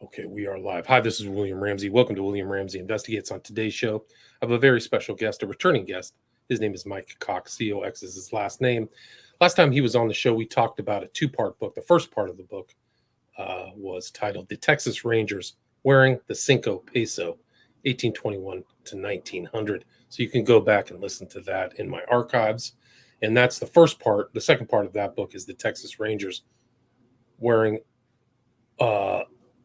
Okay, we are live. Hi, this is William Ramsey. Welcome to William Ramsey Investigates. On today's show, I have a very special guest, a returning guest. His name is Mike Cox. COX is his last name. Last time he was on the show, we talked about a two-part book. The first part of the book was titled The Texas Rangers Wearing the Cinco Peso, 1821 to 1900. So you can go back and listen to that in my archives. And that's the first part. The second part of that book is The Texas Rangers Wearing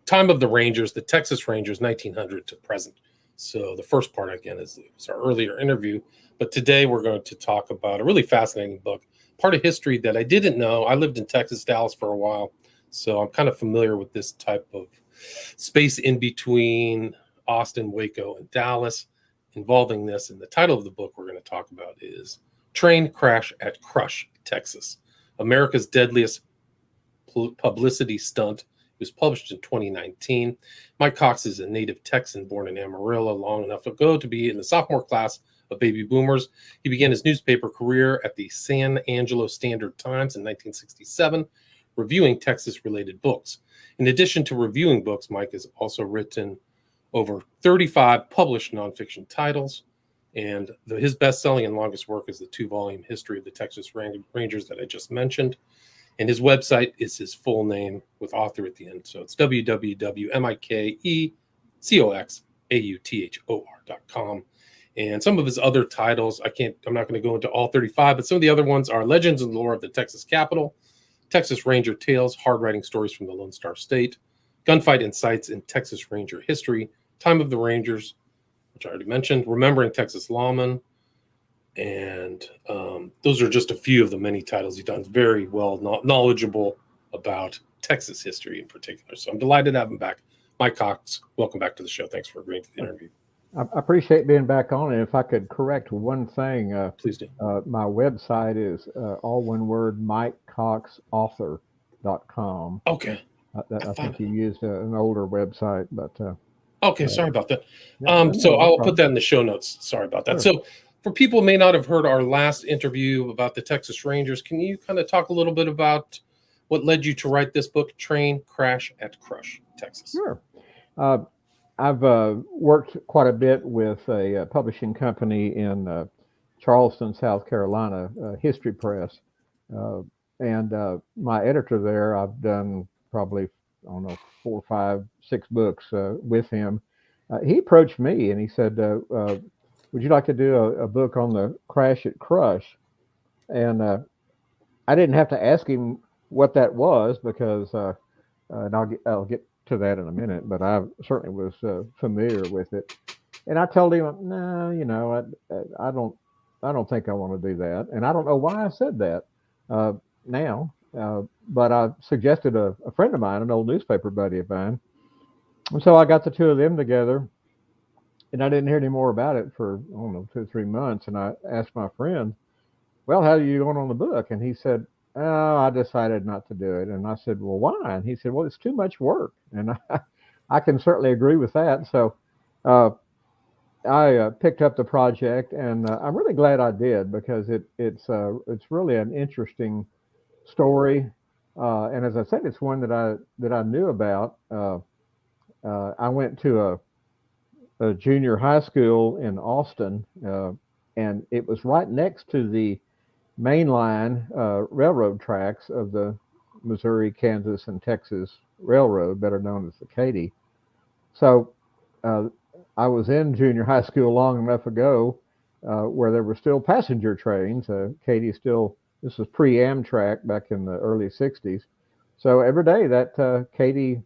Time of the Rangers, the Texas Rangers, 1900 to present. So the first part, again, is our earlier interview. But today we're going to talk about a really fascinating book, part of history that I didn't know. I lived in Texas, Dallas for a while, so I'm kind of familiar with this type of space in between Austin, Waco, and Dallas involving this. And the title of the book we're going to talk about is Train Crash at Crush, Texas, America's Deadliest Publicity Stunt. It was published in 2019. Mike Cox is a native Texan born in Amarillo long enough ago to be in the sophomore class of baby boomers. He began his newspaper career at the San Angelo Standard-Times in 1967, reviewing Texas-related books. In addition to reviewing books, Mike has also written over 35 published nonfiction titles, and his best-selling and longest work is the two-volume History of the Texas Rangers that I just mentioned. And his website is his full name with author at the end. So it's www.mikecoxauthor.com. And some of his other titles, I'm not going to go into all 35, but some of the other ones are Legends and Lore of the Texas Capitol, Texas Ranger Tales, Hard Writing Stories from the Lone Star State, Gunfight Insights in Texas Ranger History, Time of the Rangers, which I already mentioned, Remembering Texas Lawmen. And those are just a few of the many titles he's done. Very well knowledgeable about Texas history in particular. So I'm delighted to have him back. Mike Cox, welcome back to the show. Thanks for agreeing to the interview. I appreciate being back on. And if I could correct one thing, please do. My website is all one word, mikecoxauthor.com. Okay. I think you used an older website, but. Okay, sorry about that. So I'll put that in the show notes. Sorry about that. Sure. So for people who may not have heard our last interview about the Texas Rangers, can you kind of talk a little bit about what led you to write this book, Train Crash at Crush, Texas? Sure. I've worked quite a bit with a publishing company in Charleston, South Carolina, History Press. And my editor there, I've done probably, 4, 5, 6 books with him. He approached me and he said, would you like to do a book on the crash at Crush? And I didn't have to ask him what that was because, and I'll get to that in a minute, but I certainly was familiar with it. And I told him, no, I don't think I want to do that. And I don't know why I said that now, but I suggested a friend of mine, an old newspaper buddy of mine. And so I got the two of them together. And I didn't hear any more about it for, 2 or 3 months. And I asked my friend, well, how are you going on the book? And he said, oh, I decided not to do it. And I said, well, why? And he said, well, it's too much work. And I can certainly agree with that. So I picked up the project, and I'm really glad I did because it's really an interesting story. And as I said, it's one that I knew about. I went to a junior high school in Austin, and it was right next to the mainline railroad tracks of the Missouri, Kansas, and Texas Railroad, better known as the Katy. So I was in junior high school long enough ago where there were still passenger trains. Katy this was pre-Amtrak back in the early 60s. So every day that Katy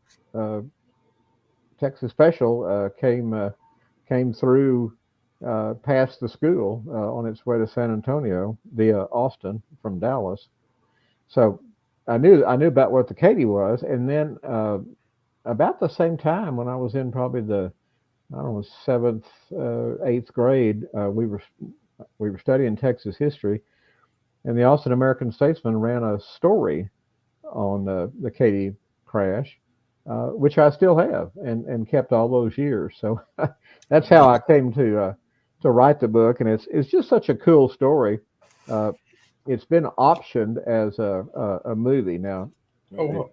Texas Special came through past the school on its way to San Antonio via Austin from Dallas. So I knew about what the Katy was. And then about the same time when I was in probably the, 7th, 8th grade, we were studying Texas history, and the Austin American Statesman ran a story on the Katy crash, which I still have and kept all those years. So that's how I came to write the book, and it's just such a cool story. It's been optioned as a movie now. Oh,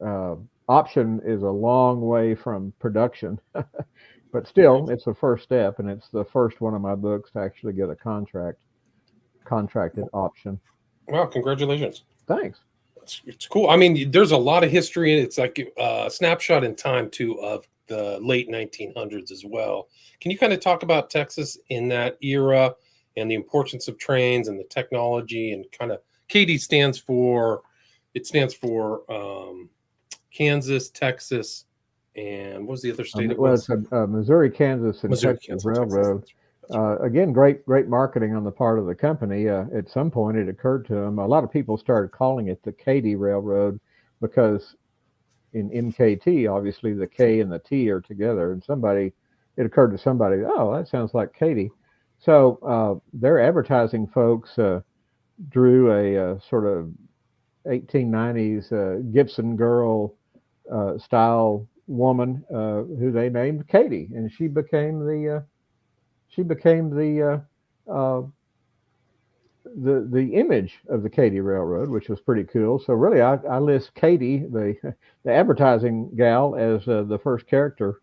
wow. option is a long way from production, but still, it's the first step, and it's the first one of my books to actually get a contracted option. Wow, congratulations. Thanks. It's cool. I mean, there's a lot of history, and it's like a snapshot in time too of the late 1900s as well. Can you kind of talk about Texas in that era and the importance of trains and the technology, and kind of Katy stands for Kansas, Texas, and what was the other state it Well, was? it's a Missouri, Kansas, and Missouri, Texas Kansas, Railroad. Texas. That's right. Again, great marketing on the part of the company. At some point, it occurred to them. A lot of people started calling it the Katy Railroad because in MKT, obviously the K and the T are together, and it occurred to somebody, oh, that sounds like Katy. So their advertising folks drew a sort of 1890s Gibson girl style woman who they named Katy, and she became uh, the image of the Katy Railroad, which was pretty cool. So really, I list Katy, the advertising gal, as the first character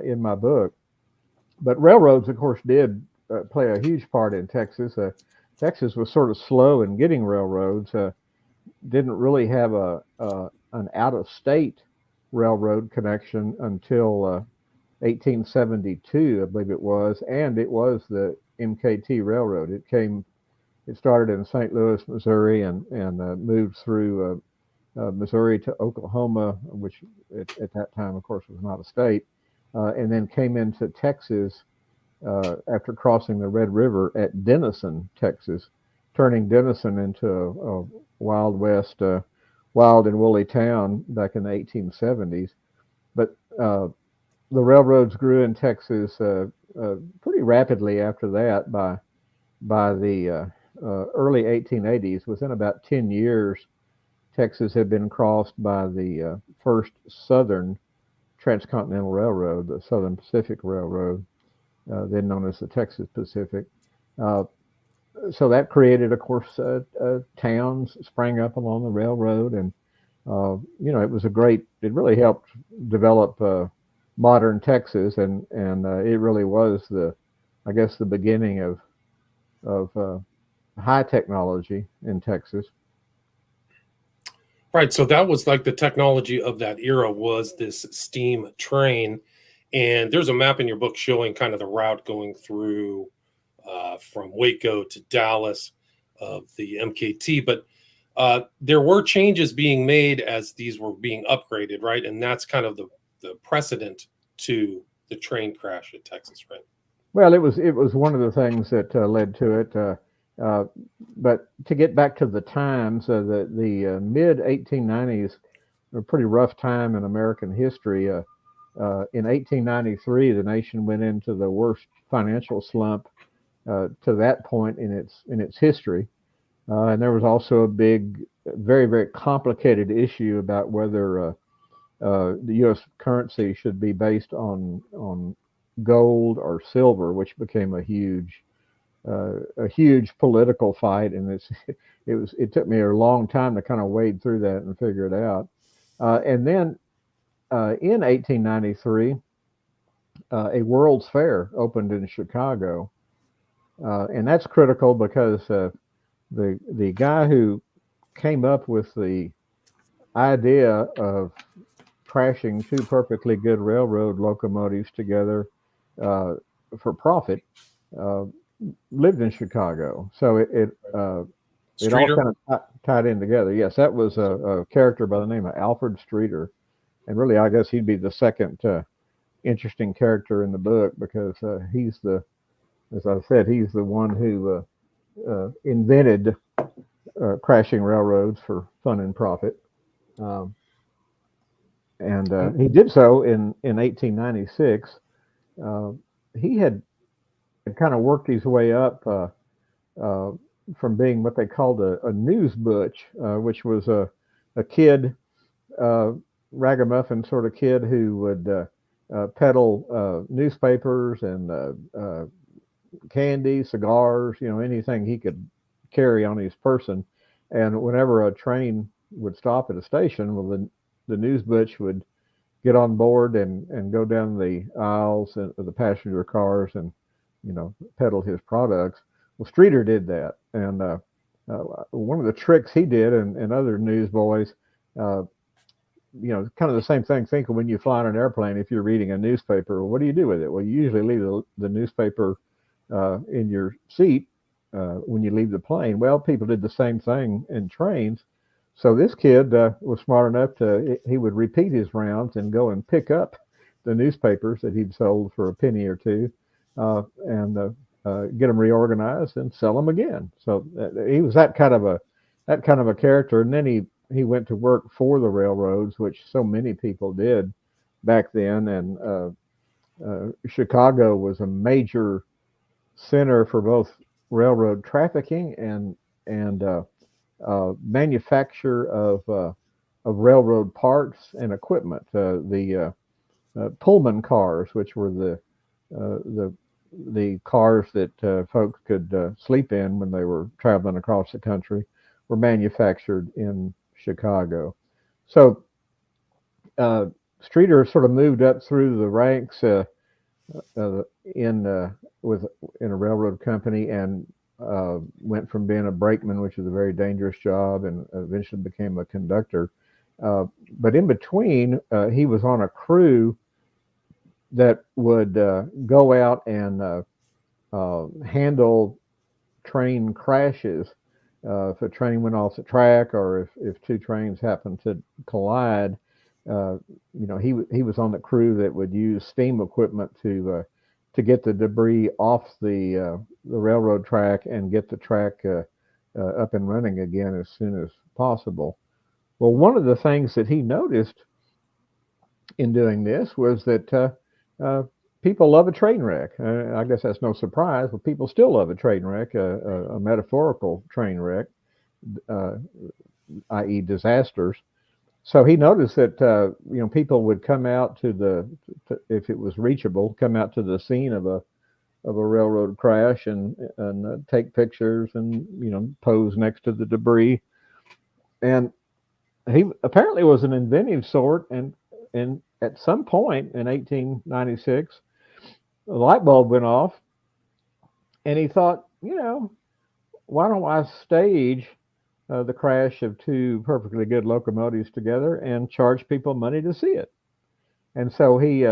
in my book. But railroads, of course, did play a huge part in Texas. Texas was sort of slow in getting railroads. Didn't really have an out-of-state railroad connection until 1872, I believe it was, and it was the MKT Railroad. It started in St. Louis, Missouri, and moved through Missouri to Oklahoma, which at that time, of course, was not a state, and then came into Texas after crossing the Red River at Denison, Texas, turning Denison into a Wild West, wild and woolly town back in the 1870s. But the railroads grew in Texas pretty rapidly after that. By the early 1880s, within about 10 years, Texas had been crossed by the first Southern Transcontinental Railroad, the Southern Pacific Railroad, then known as the Texas Pacific. So that created, of course, towns sprang up along the railroad, and it really helped develop modern Texas, and it really was I guess, the beginning of high technology in Texas. Right. So that was like the technology of that era was this steam train. And there's a map in your book showing kind of the route going through from Waco to Dallas of the MKT. But there were changes being made as these were being upgraded, right? And that's kind of the precedent to the train crash at Texas, right? Well, it was one of the things that led to it. But to get back to the times, the mid 1890s were a pretty rough time in American history. In 1893, the nation went into the worst financial slump to that point in its history, and there was also a big, very very complicated issue about whether the U.S. currency should be based on gold or silver, which became a huge political fight, and it took me a long time to kind of wade through that and figure it out. And then in 1893, a World's Fair opened in Chicago, and that's critical because the guy who came up with the idea of crashing two perfectly good railroad locomotives together for profit lived in Chicago, so it all kind of tied in together. Yes, that was a character by the name of Alfred Streeter, and really, I guess he'd be the second interesting character in the book because as I said, he's the one who invented crashing railroads for fun and profit, and he did so in 1896. He had kind of worked his way up from being what they called a news butch, which was a kid, ragamuffin sort of kid who would peddle newspapers and candy, cigars, anything he could carry on his person. And whenever a train would stop at a station, well, the news butch would get on board and go down the aisles of the passenger cars and, peddle his products. Well, Streeter did that, and one of the tricks he did, and other newsboys, kind of the same thing. Think of when you fly on an airplane, if you're reading a newspaper, what do you do with it? Well, you usually leave the newspaper in your seat when you leave the plane. Well, people did the same thing in trains. So this kid was smart enough he would repeat his rounds and go and pick up the newspapers that he'd sold for a penny or two and get them reorganized and sell them again. So he was that kind of a character. And then he went to work for the railroads, which so many people did back then. And Chicago was a major center for both railroad trafficking and manufacture of railroad parts and equipment. The Pullman cars, which were the cars that folks could sleep in when they were traveling across the country, were manufactured in Chicago. So Streeter sort of moved up through the ranks in a railroad company and went from being a brakeman, which is a very dangerous job, and eventually became a conductor. But in between, he was on a crew that would go out and handle train crashes. If a train went off the track, or if two trains happened to collide, he was on the crew that would use steam equipment to get the debris off the railroad track and get the track up and running again as soon as possible. Well, one of the things that he noticed in doing this was that people love a train wreck. I guess that's no surprise, but people still love a train wreck, a metaphorical train wreck, i.e. disasters. So he noticed that people would come out if it was reachable, come out to the scene of a railroad crash and take pictures and pose next to the debris. And he apparently was an inventive sort, and at some point in 1896, the light bulb went off, and he thought, why don't I stage the crash of two perfectly good locomotives together and charge people money to see it? And so he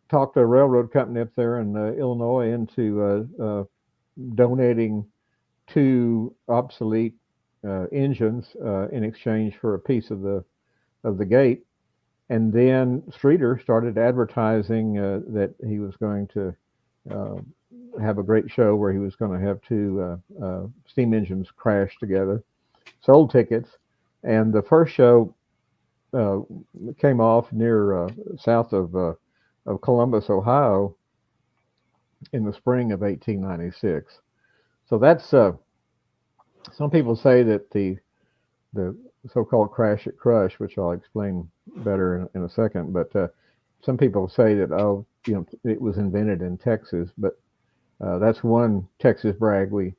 talked a railroad company up there in Illinois into donating two obsolete engines in exchange for a piece of the gate. And then Streeter started advertising that he was going to have a great show where he was going to have two steam engines crash together. Sold tickets, and the first show came off near south of Columbus, Ohio, in the spring of 1896. So that's some people say that the so-called crash at Crush, which I'll explain better in a second, but some people say that it was invented in Texas, but that's one Texas brag we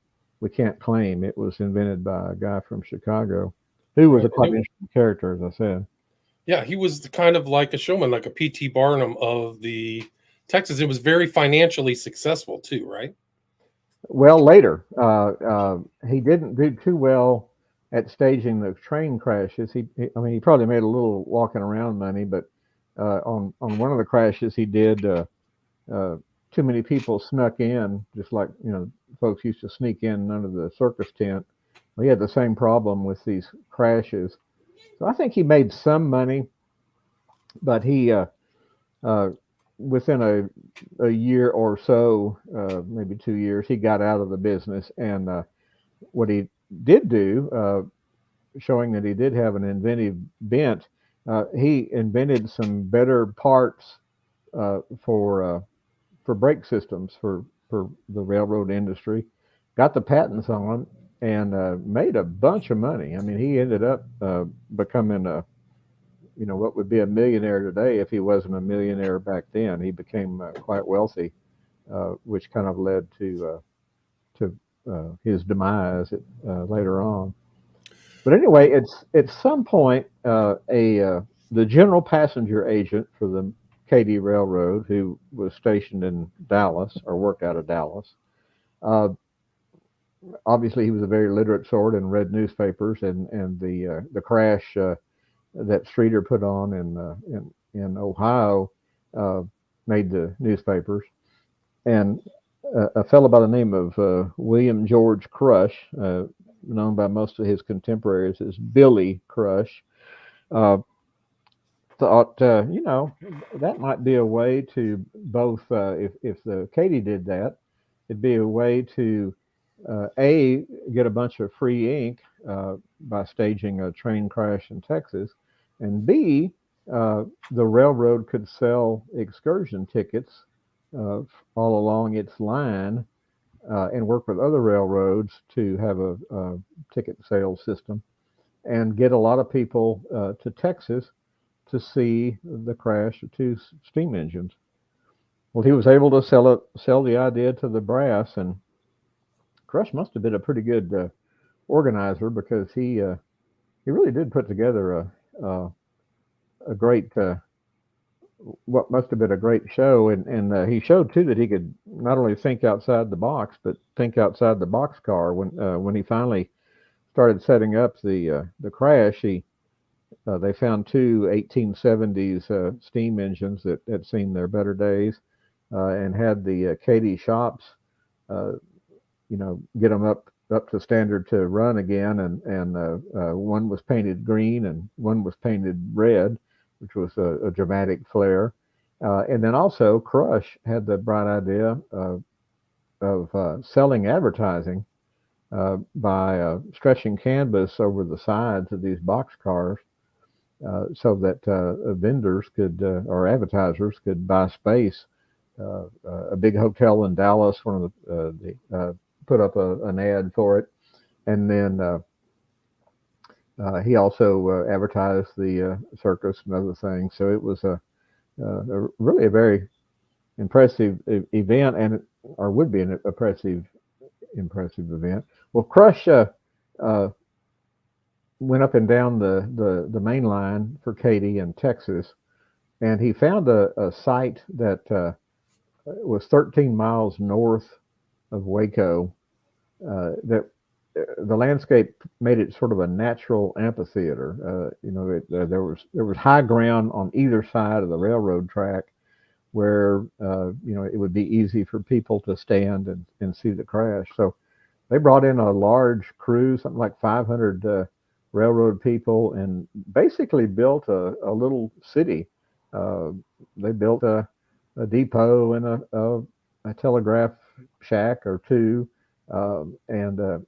can't claim. It was invented by a guy from Chicago who was a quite interesting character, as I said. Yeah, he was kind of like a showman, like a P.T. Barnum of the Texas. It was very financially successful too, right? Well, later, he didn't do too well at staging the train crashes. He probably made a little walking around money, but on one of the crashes he did, too many people snuck in, just like folks used to sneak in under the circus tent. Well, he had the same problem with these crashes. So I think he made some money, but he within a year or so, maybe 2 years, he got out of the business. And what he did do, showing that he did have an inventive bent, he invented some better parts for brake systems for the railroad industry, got the patents on them, and made a bunch of money. I mean, he ended up becoming what would be a millionaire today if he wasn't a millionaire back then. He became quite wealthy, which kind of led to his demise later on. But anyway, it's at some point the general passenger agent for the Katy Railroad, who was stationed in Dallas or worked out of Dallas. Uh, Obviously, he was a very literate sort and read newspapers, and the crash that Streeter put on in Ohio uh, made the newspapers. And a fellow by the name of William George Crush, known by most of his contemporaries as Billy Crush, uh, thought, that might be a way to both, if the Katy did that, it'd be a way to A, get a bunch of free ink by staging a train crash in Texas, and B, the railroad could sell excursion tickets all along its line and work with other railroads to have a ticket sales system and get a lot of people to Texas to see the crash of two steam engines. Well, he was able to sell the idea to the brass, and Crush must have been a pretty good organizer because he really did put together a great what must have been a great show, and he showed too that he could not only think outside the box but think outside the boxcar. When he finally started setting up the crash, they found two 1870s steam engines that had seen their better days, and had the Katy shops, get them up to standard to run again. And one was painted green and one was painted red, which was a dramatic flair. And then also Crush had the bright idea of selling advertising by stretching canvas over the sides of these box cars, so that vendors could or advertisers could buy space. A big hotel in Dallas, one of the put up an ad for it, and then he also advertised the circus and other things. So it was really a very impressive event, or would be an impressive event. Well, Crush went up and down the main line for Katy in Texas, and he found a site that was 13 miles north of Waco. That the landscape made it sort of a natural amphitheater. There was high ground on either side of the railroad track, where it would be easy for people to stand and see the crash. So they brought in a large crew, something like 500 railroad people, and basically built a little city. They built a depot and a telegraph shack or two, and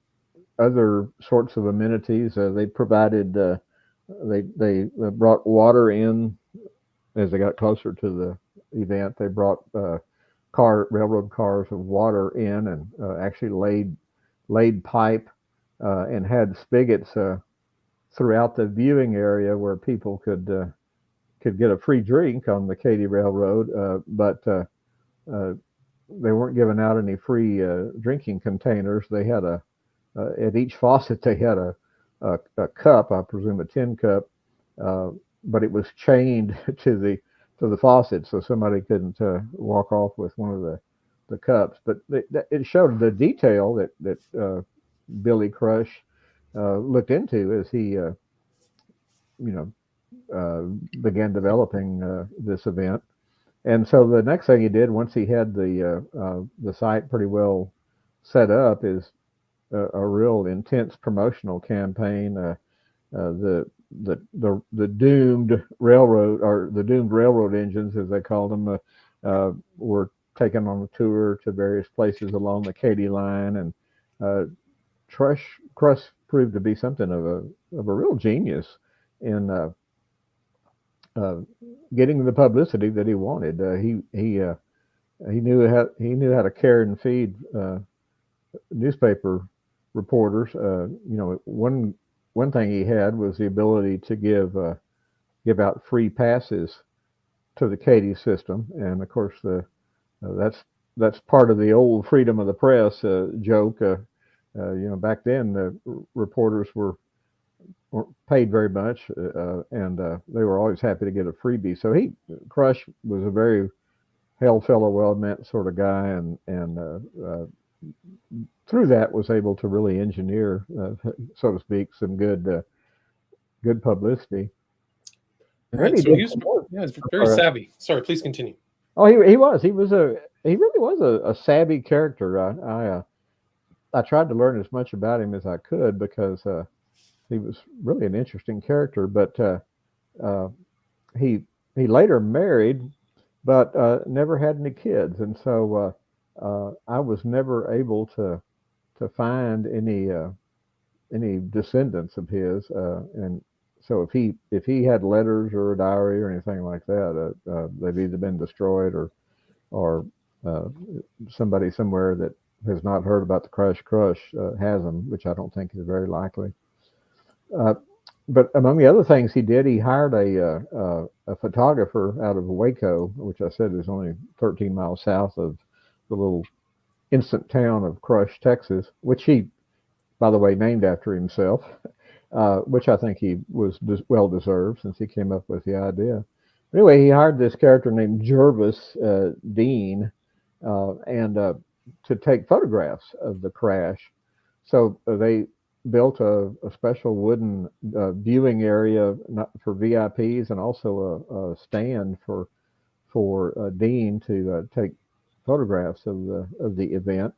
other sorts of amenities. They provided. They brought water in as they got closer to the event. They brought railroad cars of water in, and actually laid pipe and had spigots throughout the viewing area where people could get a free drink on the Katy Railroad, but they weren't giving out any free drinking containers. They had at each faucet they had a cup, I presume a tin cup, but it was chained to the faucet, so somebody couldn't walk off with one of the cups. But it showed the detail that Billy Crush looked into as he began developing this event. And so the next thing he did, once he had the site pretty well set up, is a real intense promotional campaign. The doomed railroad, or the doomed railroad engines, as they called them, were taken on a tour to various places along the Katy line, and Crush proved to be something of a real genius in getting the publicity that he wanted. He knew how to carry and feed newspaper reporters. One thing he had was the ability to give out free passes to the Katy system, and of course that's part of the old freedom of the press joke. Back then the reporters were weren't paid very much, and they were always happy to get a freebie. So Crush was a very hail fellow, well meant sort of guy, and through that was able to really engineer, so to speak, some good publicity. And then Right. he So did he's some more. yeah, he's very savvy. Sorry, please continue. Oh, he really was a savvy character. I tried to learn as much about him as I could because he was really an interesting character. But uh, he he later married, but never had any kids, and so I was never able to find any descendants of his. And so if he had letters or a diary or anything like that, they've either been destroyed or uh, somebody somewhere that has not heard about the Crush has them, which I don't think is very likely. Uh, but among the other things he did, he hired a photographer out of Waco, which I said is only 13 miles south of the little instant town of Crush, Texas, which he, by the way, named after himself, which I think he was well deserved since he came up with the idea. Anyway, he hired this character named Jervis Dean, and to take photographs of the crash. So they built a special wooden viewing area for VIPs and also a stand for Dean to take photographs of the event.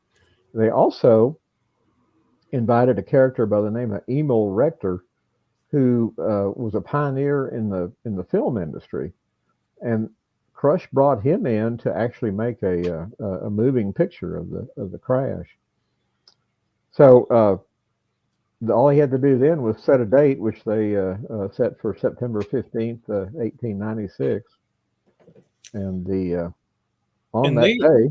They also invited a character by the name of Emil Rector, who was a pioneer in the film industry, and Crush brought him in to actually make a moving picture of the crash. So all he had to do then was set a date, which they set for September 15th, 1896, and the on And that they day.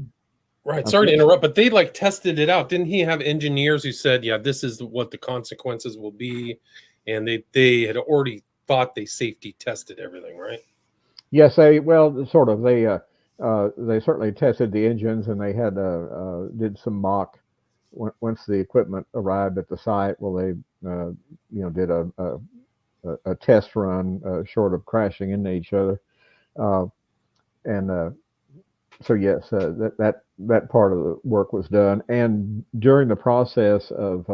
right. I'm Sorry to sorry. interrupt, but they like tested it out. Didn't he have engineers who said, "Yeah, this is what the consequences will be," and they had already thought they safety tested everything, right? Yes, sort of they certainly tested the engines, and they had did some mock once the equipment arrived at the site. Well, they did a test run short of crashing into each other, uh, and so yes, that part of the work was done. And during the process of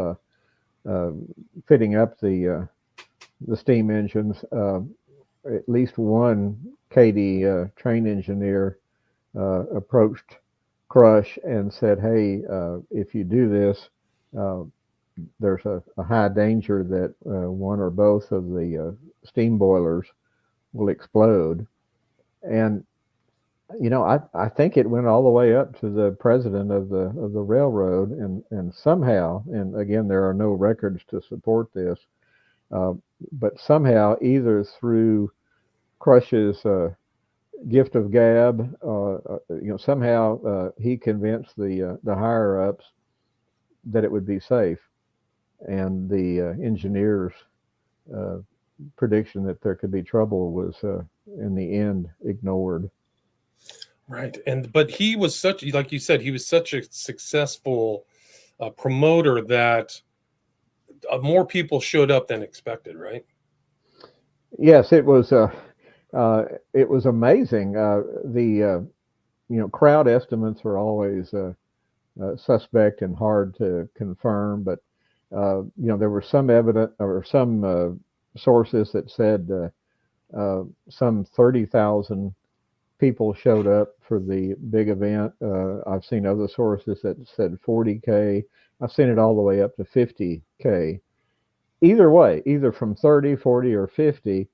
uh, fitting up the steam engines, at least one Katy train engineer approached Crush and said, "Hey, if you do this, uh, there's a high danger that one or both of the steam boilers will explode." And I think it went all the way up to the president of the railroad, and somehow, and again, there are no records to support this, uh, but somehow, either through Crush's gift of gab, somehow he convinced the higher ups that it would be safe, and the engineers' uh, prediction that there could be trouble was, in the end, ignored. Right. And but he was such, like you said, he was such a successful promoter that more people showed up than expected, right? Yes, it was amazing. The crowd estimates are always suspect and hard to confirm, but there were some evidence or some sources that said some 30,000 people showed up for the big event. I've seen other sources that said 40K. I've seen it all the way up to 50K. Either way, either from 30, 40, or 50,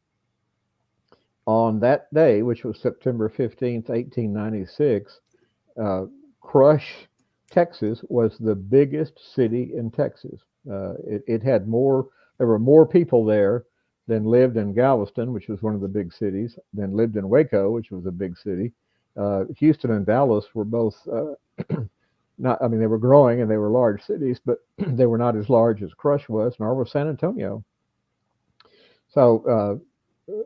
on that day, which was September 15th, 1896, uh, Crush, Texas, was the biggest city in Texas. It had more, there were more people there than lived in Galveston, which was one of the big cities, than lived in Waco, which was a big city. Houston and Dallas were both not, I mean, they were growing and they were large cities, but they were not as large as Crush was, nor was San Antonio. So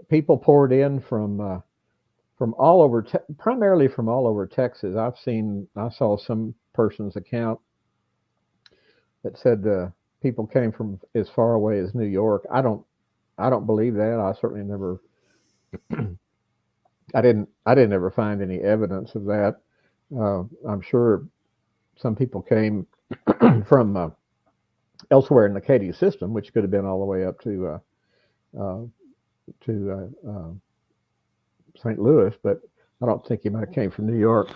people poured in from all over, primarily from all over Texas. I saw some person's account that said people came from as far away as New York. I don't I don't believe that. I certainly never. I didn't ever find any evidence of that. I'm sure some people came from elsewhere in the Katy system, which could have been all the way up uh, to St. Louis, but I don't think he might have came from New York.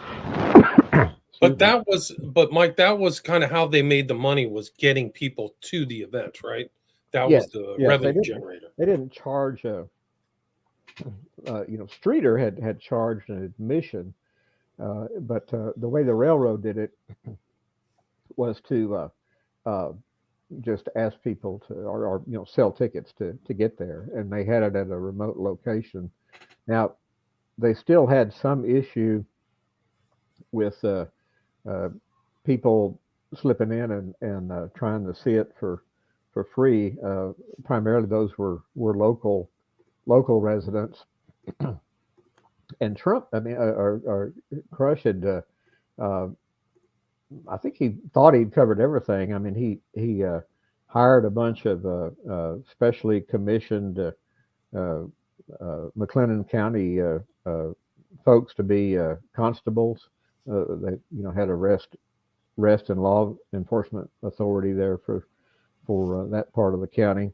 But Mike, that was kind of how they made the money, was getting people to the event, right? That was Yes, the yes, revenue generator. they didn't charge Streeter had charged an admission, but the way the railroad did it was to uh, just ask people to, or sell tickets to get there, and they had it at a remote location. Now they still had some issue with uh, people slipping in and trying to see it for free. Primarily, those were local residents. And Trump, I mean, or Crush had, uh, I think he thought he'd covered everything. I mean, he hired a bunch of specially commissioned McLennan County folks to be constables. They had a rest and law enforcement authority there for that part of the county.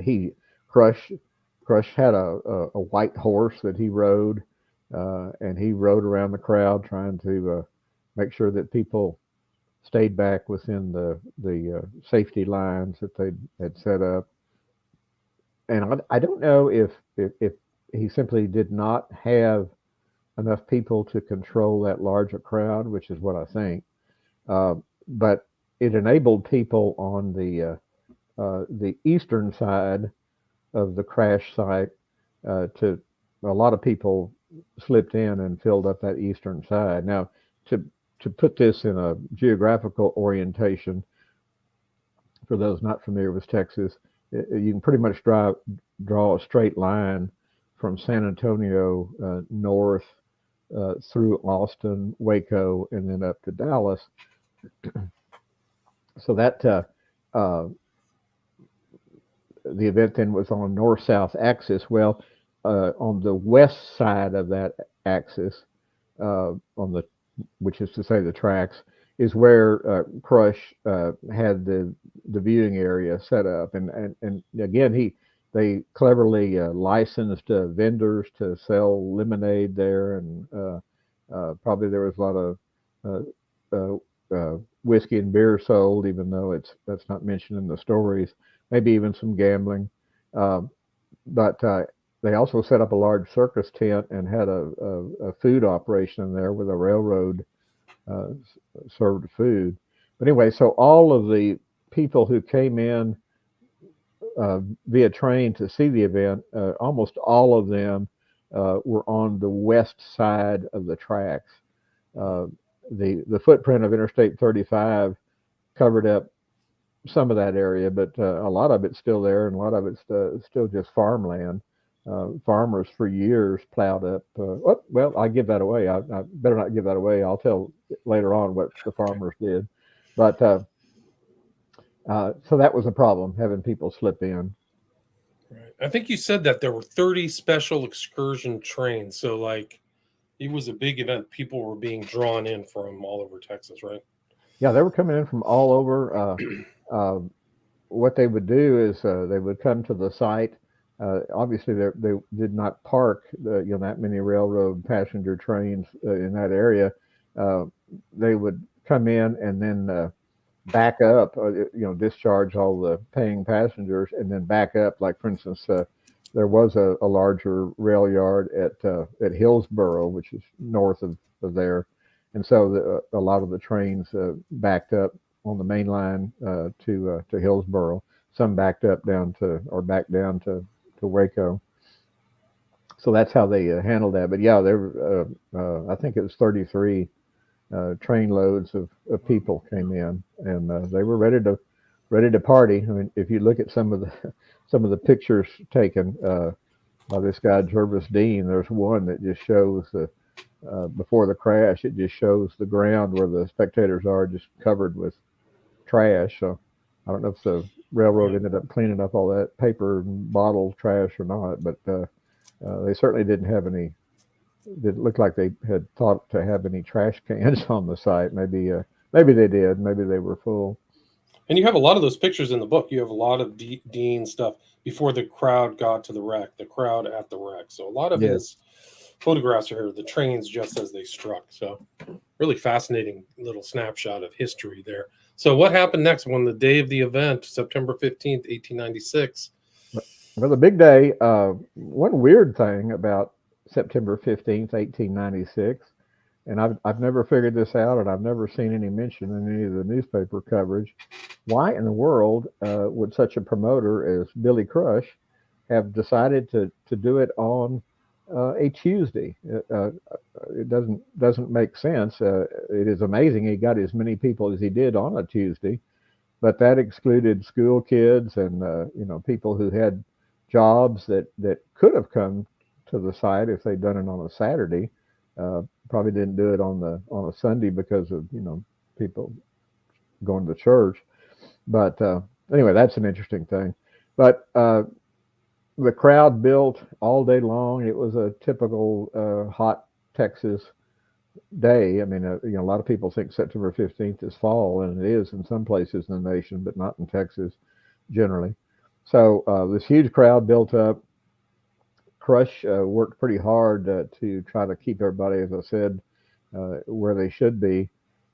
He Crush Crush had a white horse that he rode, and he rode around the crowd trying to make sure that people stayed back within the safety lines that they had set up. And I don't know if he simply did not have enough people to control that larger crowd, which is what I think. Uh, but it enabled people on the eastern side of the crash site to a lot of people slipped in and filled up that eastern side. Now, to to put this in a geographical orientation, for those not familiar with Texas, you can pretty much draw a straight line from San Antonio north through Austin, Waco, and then up to Dallas. So that the event then was on a north-south axis. Well, on the west side of that axis, on the which is to say the tracks, is where Crush had the viewing area set up, and again they cleverly licensed vendors to sell lemonade there, and probably there was a lot of whiskey and beer sold, even though that's not mentioned in the stories. Maybe even some gambling, but they also set up a large circus tent and had a food operation in there with a railroad uh, served food. But anyway, so all of the people who came in via train to see the event, almost all of them were on the west side of the tracks. Uh, the footprint of Interstate 35 covered up some of that area, but a lot of it's still there, and a lot of it's still just farmland. Farmers for years plowed up. Well, I give that away. I better not give that away. I'll tell later on what the farmers did. But so that was a problem, having people slip in. Right. I think you said that there were 30 special excursion trains. So, like, it was a big event. People were being drawn in from all over Texas, right? Yeah, they were coming in from all over. What they would do is they would come to the site. Obviously, they did not park that many railroad passenger trains in that area. Uh, they would come in and then back up, discharge all the paying passengers, and then back up. Like, for instance, there was a larger rail yard at Hillsboro, which is north of there, and so a lot of the trains backed up on the main line to Hillsboro. Some backed up back down to Waco. So that's how they handled that. But yeah, there I think it was 33 train loads of people came in, and they were ready to party. I mean, if you look at some of the pictures taken by this guy Jervis Dean, there's one that just shows before the crash. It just shows the ground where the spectators are, just covered with trash. So I don't know if the railroad ended up cleaning up all that paper and bottle trash or not, but they certainly didn't have any. Didn't look like they had thought to have any trash cans on the site. Maybe they did. Maybe they were full. And you have a lot of those pictures in the book. You have a lot of Dean stuff before the crowd got to the wreck, the crowd at the wreck. So a lot of his photographs are here, the trains just as they struck. So really fascinating little snapshot of history there. So what happened next when the day of the event, September 15th, 1896? Well, the big day, one weird thing about September 15th, 1896, and I've never figured this out, and I've never seen any mention in any of the newspaper coverage. Why in the world would such a promoter as Billy Crush have decided to do it on a Tuesday? It doesn't make sense. It is amazing he got as many people as he did on a Tuesday, but that excluded school kids and people who had jobs that could have come to the site if they'd done it on a Saturday. Probably didn't do it on a Sunday because of people going to church. But anyway, that's an interesting thing. But the crowd built all day long. It was a typical hot Texas day. I mean, a lot of people think September 15th is fall, and it is in some places in the nation, but not in Texas generally. So this huge crowd built up. Crush worked pretty hard to try to keep everybody, as I said, where they should be,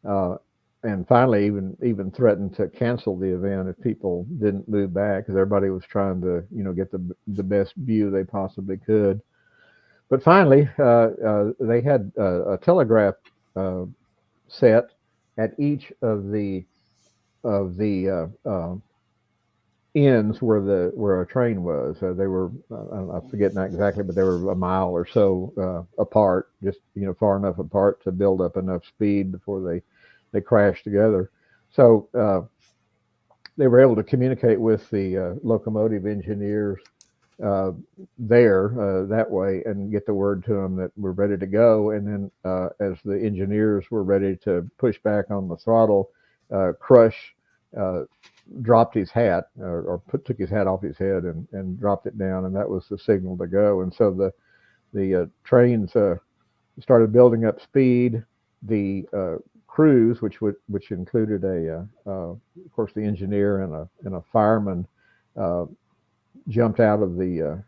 and finally even threatened to cancel the event if people didn't move back, because everybody was trying to get the best view they possibly could. But finally, they had a telegraph set at each of the ends where a train was. They were I forget not exactly, but they were a mile or so apart, just far enough apart to build up enough speed before they crashed together. So they were able to communicate with the locomotive engineers there that way and get the word to them that we're ready to go. And then as the engineers were ready to push back on the throttle, Crush dropped his hat or took his hat off his head and dropped it down, and that was the signal to go. And so the trains started building up speed. The crews, which included of course the engineer and a fireman, jumped out of the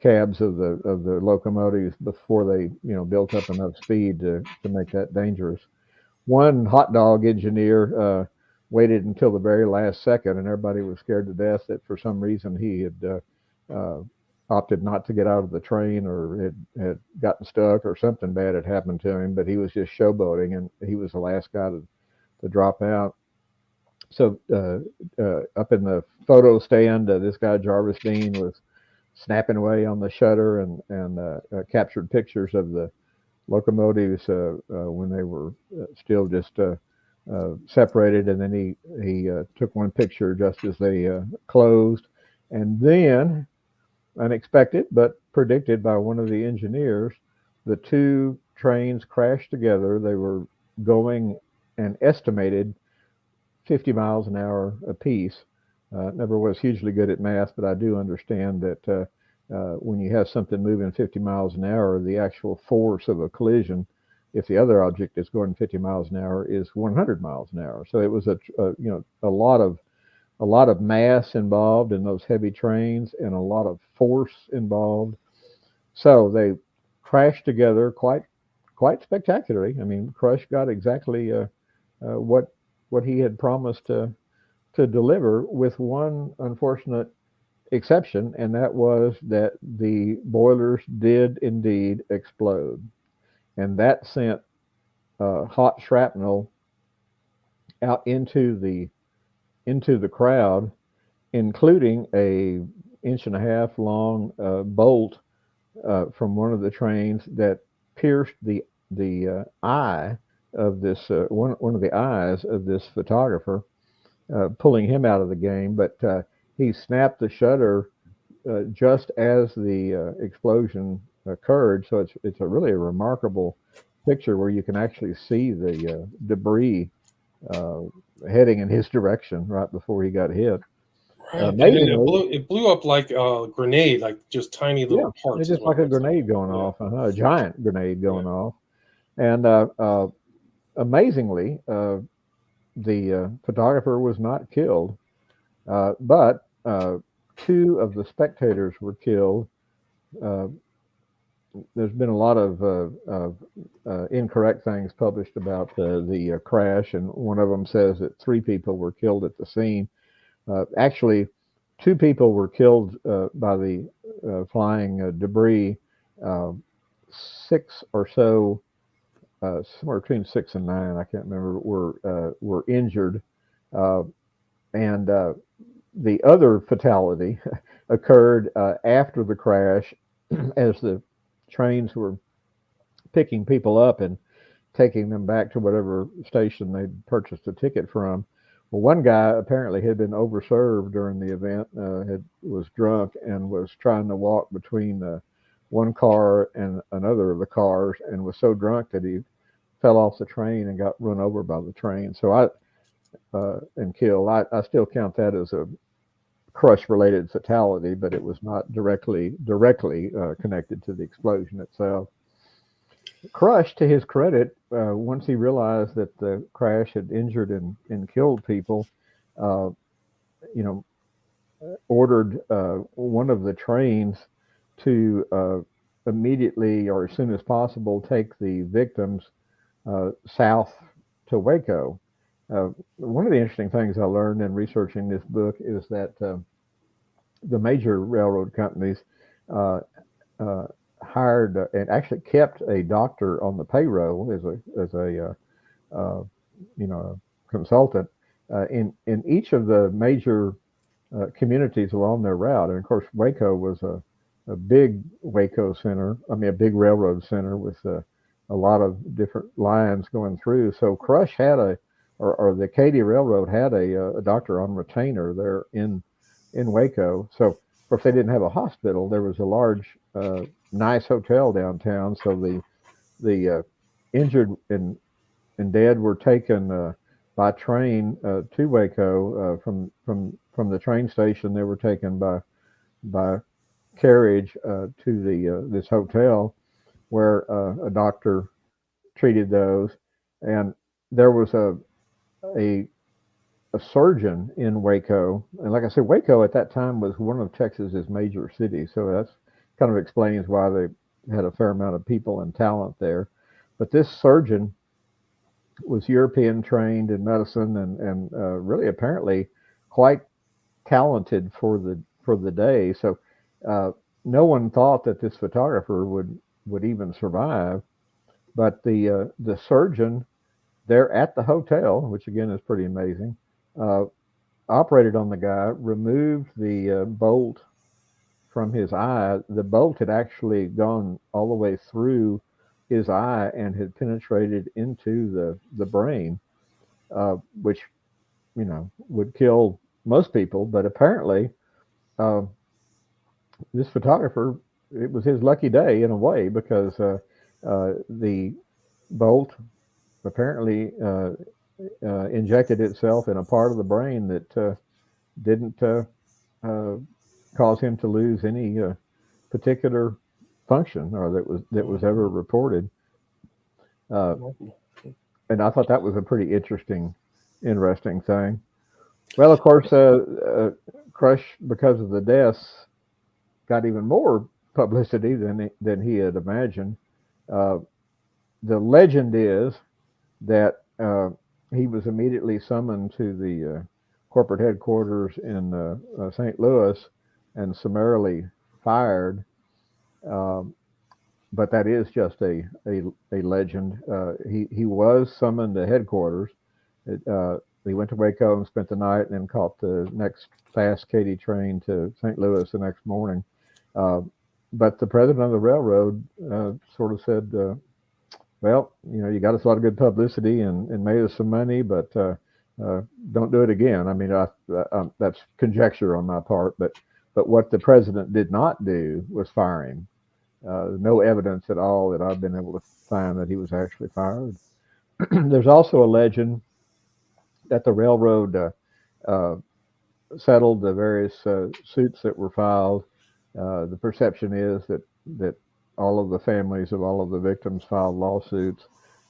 cabs of the locomotives before they built up enough speed to make that dangerous. One hot dog engineer waited until the very last second, and everybody was scared to death that for some reason he had opted not to get out of the train, or had gotten stuck, or something bad had happened to him. But he was just showboating, and he was the last guy to drop out. So up in the photo stand, this guy Jarvis Dean was snapping away on the shutter and captured pictures of the locomotives when they were still just separated, and then he took one picture just as they closed, and then, unexpected but predicted by one of the engineers, the two trains crashed together. They were going an estimated 50 miles an hour apiece. Never was hugely good at math, but I do understand that when you have something moving 50 miles an hour, the actual force of a collision, if the other object is going 50 miles an hour, is 100 miles an hour. So it was a lot of mass involved in those heavy trains, and a lot of force involved. So they crashed together quite spectacularly. I mean, Crush got exactly what he had promised to deliver, with one unfortunate exception, and that was that the boilers did indeed explode, and that sent hot shrapnel out into the crowd, including a 1.5-inch long bolt from one of the trains that pierced the eye of this one of the eyes of this photographer, pulling him out of the game. But he snapped the shutter just as the explosion occurred. So it's a really remarkable picture where you can actually see the debris heading in his direction right before he got hit. Right, and then Amazingly, it blew up like a grenade, like just tiny yeah, little parts it's is just what like it a looks like. grenade going Yeah, off, a giant grenade yeah. going off. And amazingly, the photographer was not killed, but two of the spectators were killed. Uh, there's been a lot of incorrect things published about the crash, and one of them says that three people were killed at the scene. Actually, two people were killed by the flying debris. Uh, Six or so, somewhere between 6 and 9, I can't remember, were injured, uh, and the other fatality occurred after the crash, as the trains were picking people up and taking them back to whatever station they'd purchased a ticket from. Well, one guy apparently had been overserved during the event, was drunk and was trying to walk between one car and another of the cars, and was so drunk that he fell off the train and got run over by the train. So and killed. I still count that as a crush-related fatality, but it was not directly connected to the explosion itself. Crush, to his credit, once he realized that the crash had injured and killed people, uh, you know, ordered one of the trains to immediately or as soon as possible take the victims south to Waco. One of the interesting things I learned in researching this book is that the major railroad companies uh, uh, hired and actually kept a doctor on the payroll as a you know consultant in each of the major communities along their route. And of course, Waco was a big Waco center. I mean, a big railroad center with a lot of different lines going through. So Crush had or the Acadia Railroad had a doctor on retainer there in Waco. So of course they didn't have a hospital. There was a large, nice hotel downtown. So the injured and dead were taken by train to Waco from the train station. They were taken by carriage to the this hotel where a doctor treated those, and there was a a surgeon in Waco, and like I said, Waco at that time was one of Texas's major cities, so that's kind of explains why they had a fair amount of people and talent there. But this surgeon was European trained in medicine and really apparently quite talented for the day. So uh, no one thought that this photographer would even survive. But the surgeon there at the hotel, which again is pretty amazing, uh, operated on the guy, removed the bolt from his eye. The bolt had actually gone all the way through his eye and had penetrated into the brain, which would kill most people. But apparently, uh, this photographer, it was his lucky day in a way because the bolt apparently injected itself in a part of the brain that didn't uh, cause him to lose any particular function or that was ever reported. Uh, and I thought that was a pretty interesting thing. Well, of course, Crush, because of the deaths, got even more publicity than he had imagined. Uh, the legend is that he was immediately summoned to the corporate headquarters in St. Louis and summarily fired. Um, but that is just a legend. He was summoned to headquarters. He went to Waco and spent the night, and then caught the next fast Katy train to St. Louis the next morning. Uh, but the president of the railroad sort of said, "Well, you got us a lot of good publicity and made us some money, but don't do it again." I mean, that's conjecture on my part, but what the president did not do was fire him. No evidence at all that I've been able to find that he was actually fired. There's also a legend that the railroad uh, settled the various suits that were filed. The perception is that all of the families of all of the victims filed lawsuits,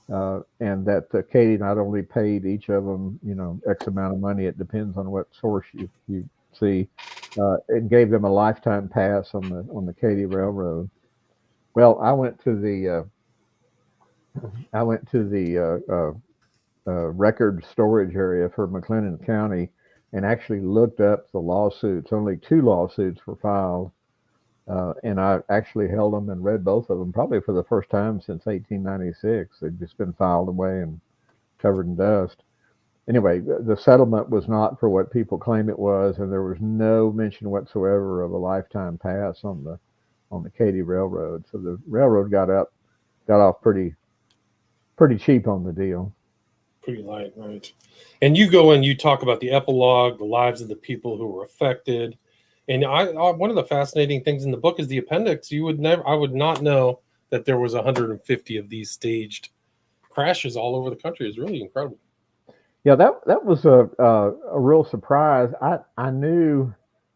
and that Katie not only paid each of them, X amount of money. It depends on what source you see, and gave them a lifetime pass on the Katy Railroad. Well, I went to the record storage area for McLennan County and actually looked up the lawsuits. Only two lawsuits were filed, and I actually held them and read both of them, probably for the first time since 1896. They'd just been filed away and covered in dust. Anyway, the settlement was not for what people claim it was, and there was no mention whatsoever of a lifetime pass on the Katy Railroad. So the railroad got off pretty cheap on the deal. Pretty light, right? And you go and you talk about the epilogue, the lives of the people who were affected. And one of the fascinating things in the book is the appendix. I would not know that there was 150 of these staged crashes all over the country. It's really incredible. Yeah, that was a real surprise. I knew,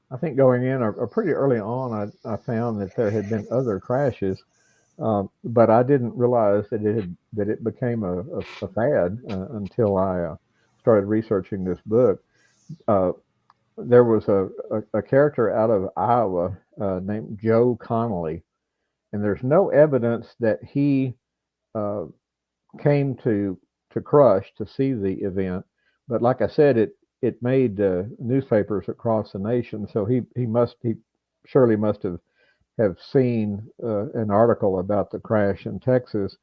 I think going in or pretty early on, I found that there had been other crashes, but I didn't realize that it became a fad until I started researching this book. There was a character out of Iowa named Joe Connolly, and there's no evidence that he came to Crush to see the event, but like I said, it made newspapers across the nation. So he surely must have seen an article about the crash in Texas,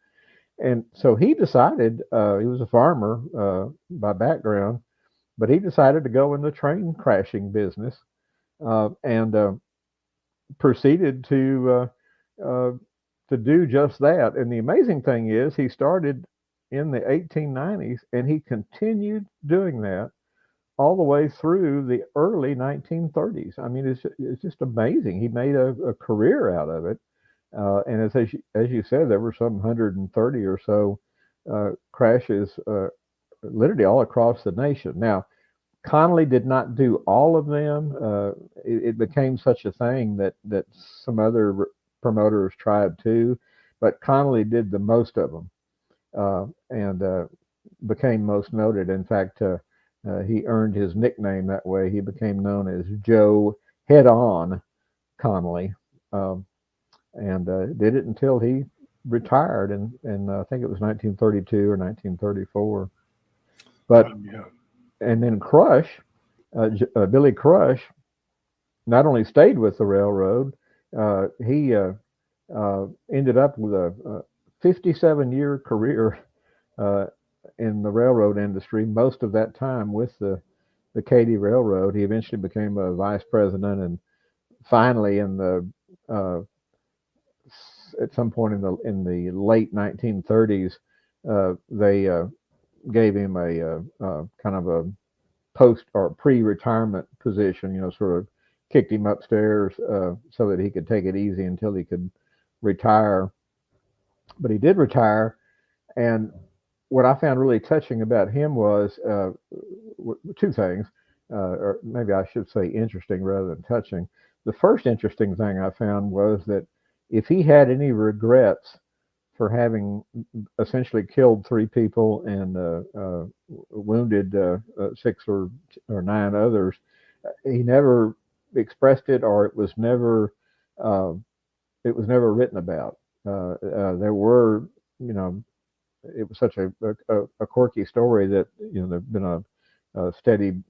and so he decided, he was a farmer by background, but he decided to go in the train crashing business, and proceeded to do just that. And the amazing thing is, he started in the 1890s, and he continued doing that all the way through the early 1930s. I mean, it's just amazing. He made a career out of it, and as you said, there were some 130 or so crashes, literally all across the nation. Now, Connolly did not do all of them. It became such a thing that some other promoters tried to, but Connolly did the most of them, and became most noted. In fact, he earned his nickname that way. He became known as Joe Head On Connolly, and did it until he retired, and I think it was 1932 or 1934. But Yeah. And then Crush, Billy Crush, not only stayed with the railroad, he ended up with a 57-year career in the railroad industry. Most of that time with the Katy Railroad. He eventually became a vice president, and finally, at some point in the late 1930s, they gave him a kind of a post or pre-retirement position, sort of kicked him upstairs so that he could take it easy until he could retire. But he did retire, and what I found really touching about him was two things, or maybe I should say interesting rather than touching. The first interesting thing I found was that if he had any regrets for having essentially killed three people and wounded six or nine others, he never expressed it, or it was never written about. There were, it was such a quirky story that there've been a steady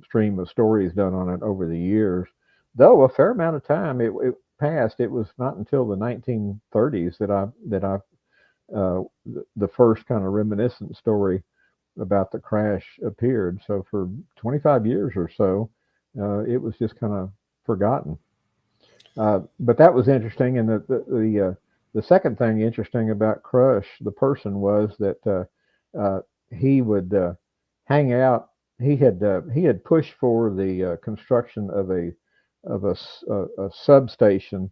stream of stories done on it over the years. Though a fair amount of time it passed. It was not until the 1930s that the first kind of reminiscent story about the crash appeared. So for 25 years or so, it was just kind of forgotten. But that was interesting, and the second thing interesting about Crush, the person, was that he would hang out. He had pushed for the construction of a substation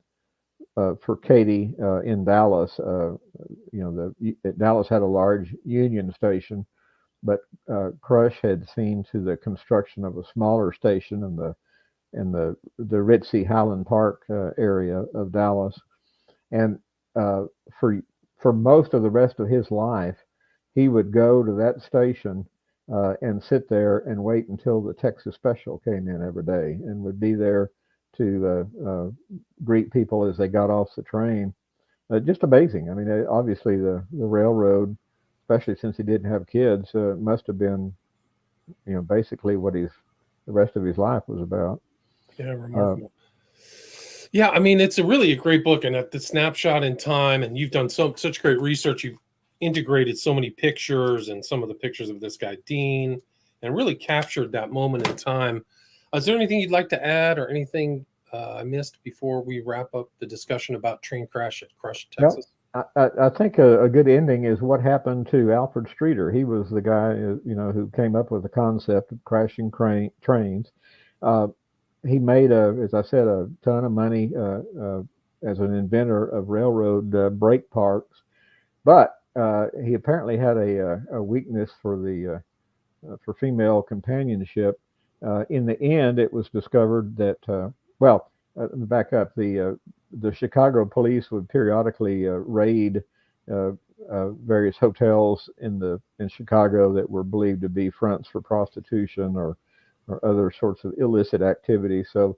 for Katy in Dallas. Dallas had a large Union station, but Crush had seen to the construction of a smaller station in the ritzy Highland Park area of Dallas, and uh, for most of the rest of his life, he would go to that station and sit there and wait until the Texas Special came in every day, and would be there to greet people as they got off the train. Just amazing. I mean, obviously the railroad, especially since he didn't have kids, must have been, basically what the rest of his life was about. Yeah, remarkable. Yeah, I mean, it's a great book, and at the snapshot in time, and you've done such great research. You've integrated so many pictures and some of the pictures of this guy Dean, and really captured that moment in time. Is there anything you'd like to add, or anything I missed before we wrap up the discussion about train crash at Crush, Texas? Well, I think a good ending is what happened to Alfred Streeter. He was the guy, who came up with the concept of crashing trains. He made, as I said, a ton of money as an inventor of railroad brake parts, but he apparently had a weakness for female companionship. In the end, it was discovered that back up, the Chicago police would periodically raid various hotels in Chicago that were believed to be fronts for prostitution or other sorts of illicit activity. So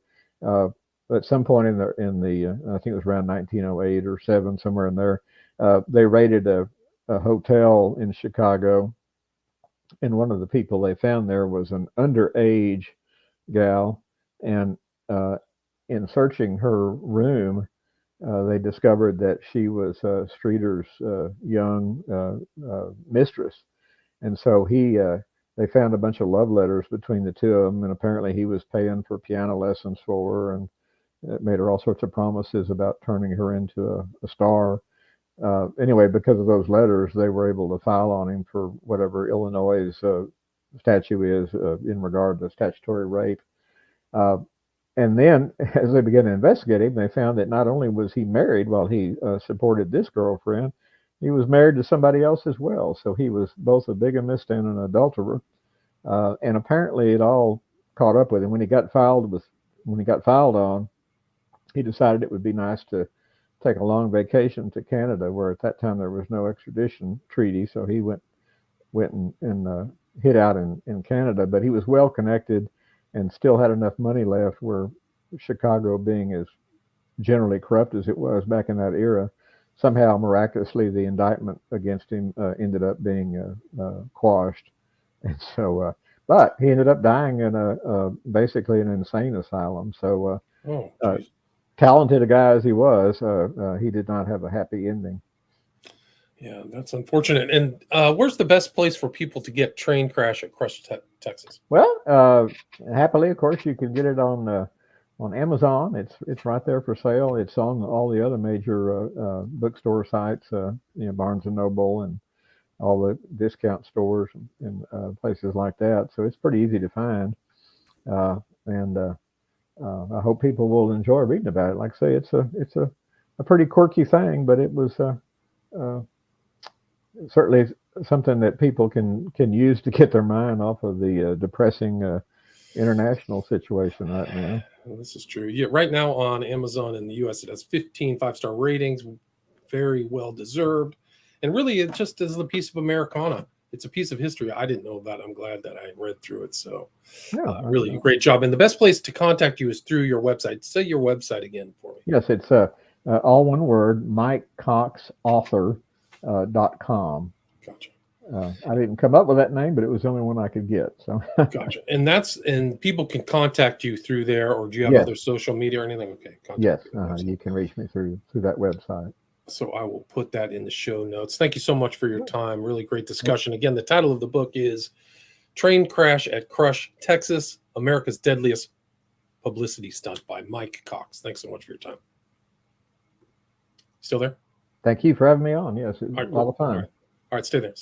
at some point in the I think it was around 1908 or 7, somewhere in there, they raided a hotel in Chicago, and one of the people they found there was an underage gal, and in searching her room, they discovered that she was Streeter's young mistress, and so they found a bunch of love letters between the two of them, and apparently he was paying for piano lessons for her, and made her all sorts of promises about turning her into a star. Anyway, because of those letters, they were able to file on him for whatever Illinois' statute is in regard to statutory rape. And then, as they began to investigate him, they found that not only was he married while he supported this girlfriend, he was married to somebody else as well. So he was both a bigamist and an adulterer. And apparently, it all caught up with him when he got filed on. He decided it would be nice to take a long vacation to Canada, where at that time there was no extradition treaty. So he went and hid out in Canada. But he was well connected and still had enough money left, where Chicago, being as generally corrupt as it was back in that era, somehow miraculously the indictment against him ended up being quashed. And so, but he ended up dying in basically an insane asylum. So, talented a guy as he was, he did not have a happy ending. Yeah, that's unfortunate. And where's the best place for people to get Train Crash at Crush, Texas? Well, happily, of course, you can get it on Amazon. It's right there for sale. It's on all the other major bookstore sites, Barnes and Noble and all the discount stores and places like that. So it's pretty easy to find, and I hope people will enjoy reading about it. Like I say, it's a pretty quirky thing, but it was certainly something that people can use to get their mind off of the depressing international situation right now. Well, this is true. Yeah, right now on Amazon in the U.S., it has 15 5-star ratings, very well deserved, and really, it just is a piece of Americana. It's a piece of history I didn't know about. I'm glad that I read through it. So, really great job. And the best place to contact you is through your website. Say your website again for me. Yes, it's all one word, MikeCoxAuthor.com. Gotcha. I didn't come up with that name, but it was the only one I could get. So gotcha. And people can contact you through there, or do you have other social media or anything? Okay. Yes, you can reach me through that website. So I will put that in the show notes. Thank you so much for your time. Really great discussion. Again, the title of the book is Train Crash at Crush, Texas, America's Deadliest Publicity Stunt by Mike Cox. Thanks so much for your time. Still there? Thank you for having me on. Yes, it was a lot of fun. All right, stay there.